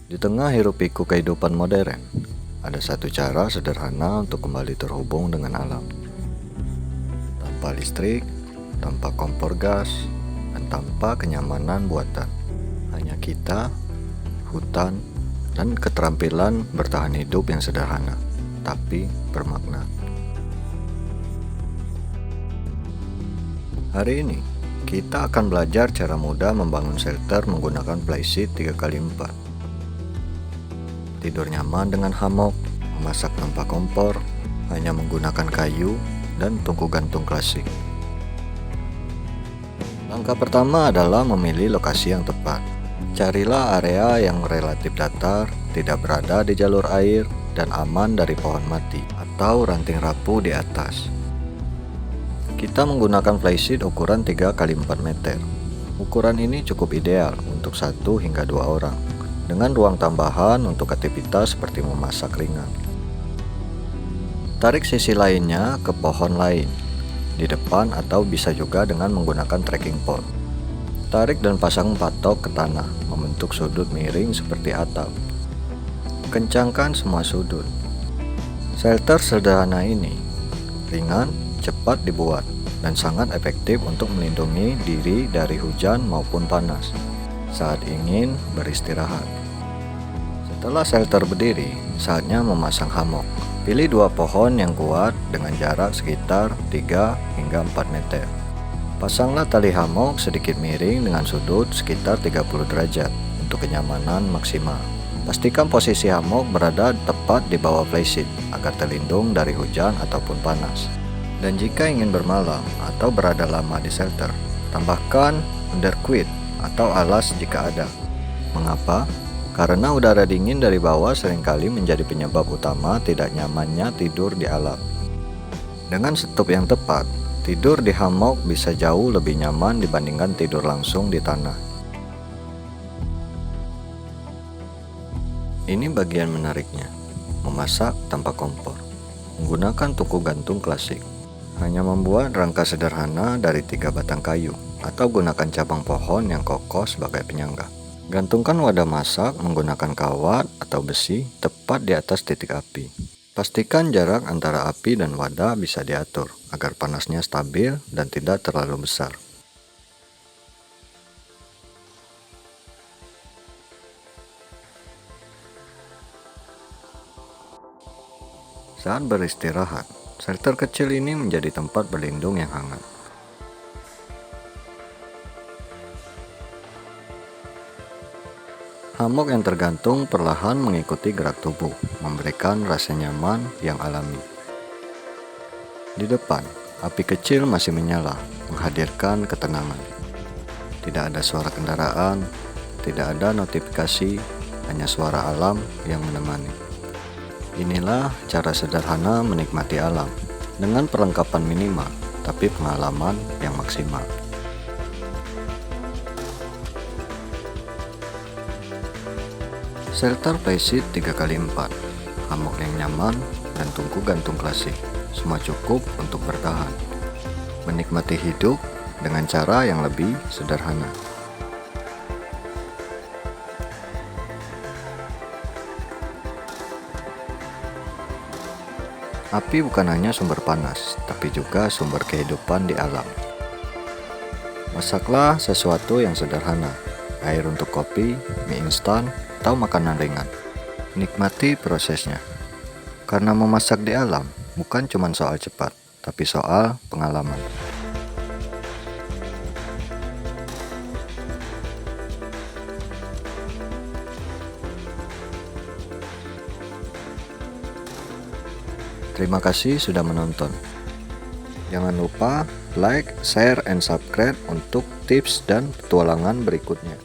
Di tengah hiruk-pikuk kehidupan modern, ada satu cara sederhana untuk kembali terhubung dengan alam. Tanpa listrik, tanpa kompor gas, dan tanpa kenyamanan buatan. Hanya kita, hutan, dan keterampilan bertahan hidup yang sederhana, tapi bermakna. Hari ini, kita akan belajar cara mudah membangun shelter menggunakan flysheet 3x4. Tidur nyaman dengan hammock, memasak tanpa kompor, hanya menggunakan kayu dan tungku gantung klasik. Langkah pertama adalah memilih lokasi yang tepat. Carilah area yang relatif datar, tidak berada di jalur air, dan aman dari pohon mati atau ranting rapuh di atas. Kita menggunakan flysheet ukuran 3x4 meter. Ukuran ini cukup ideal untuk 1 hingga 2 orang, dengan ruang tambahan untuk aktivitas seperti memasak ringan. Tarik sisi lainnya ke pohon lain, di depan atau bisa juga dengan menggunakan trekking pole. Tarik dan pasang patok ke tanah, membentuk sudut miring seperti atap. Kencangkan semua sudut. Shelter sederhana ini ringan, cepat dibuat, dan sangat efektif untuk melindungi diri dari hujan maupun panas saat ingin beristirahat. Setelah shelter berdiri, saatnya memasang hammock. Pilih 2 pohon yang kuat dengan jarak sekitar 3 hingga 4 meter. Pasanglah tali hammock sedikit miring dengan sudut sekitar 30 derajat untuk kenyamanan maksimal. Pastikan posisi hammock berada tepat di bawah flysheet agar terlindung dari hujan ataupun panas. Dan jika ingin bermalam atau berada lama di shelter, tambahkan underquilt atau alas jika ada. Mengapa? Karena udara dingin dari bawah seringkali menjadi penyebab utama tidak nyamannya tidur di alam. Dengan setup yang tepat, tidur di hammock bisa jauh lebih nyaman dibandingkan tidur langsung di tanah. Ini bagian menariknya, memasak tanpa kompor. Menggunakan tungku gantung klasik. Hanya membuat rangka sederhana dari 3 batang kayu atau gunakan cabang pohon yang kokoh sebagai penyangga. Gantungkan wadah masak menggunakan kawat atau besi tepat di atas titik api. Pastikan jarak antara api dan wadah bisa diatur agar panasnya stabil dan tidak terlalu besar. Saat beristirahat, shelter kecil ini menjadi tempat berlindung yang hangat. Hammock yang tergantung perlahan mengikuti gerak tubuh, memberikan rasa nyaman yang alami. Di depan, api kecil masih menyala, menghadirkan ketenangan. Tidak ada suara kendaraan, tidak ada notifikasi, hanya suara alam yang menemani. Inilah cara sederhana menikmati alam, dengan perlengkapan minimal, tapi pengalaman yang maksimal. Shelter flysheet 3x4, hammock yang nyaman, dan tungku gantung klasik, semua cukup untuk bertahan. Menikmati hidup dengan cara yang lebih sederhana. Api bukan hanya sumber panas, tapi juga sumber kehidupan di alam. Masaklah sesuatu yang sederhana, air untuk kopi, mie instan, atau makanan ringan. Nikmati prosesnya. Karena memasak di alam bukan cuma soal cepat, tapi soal pengalaman. Terima kasih sudah menonton. Jangan lupa like, share, and subscribe untuk tips dan petualangan berikutnya.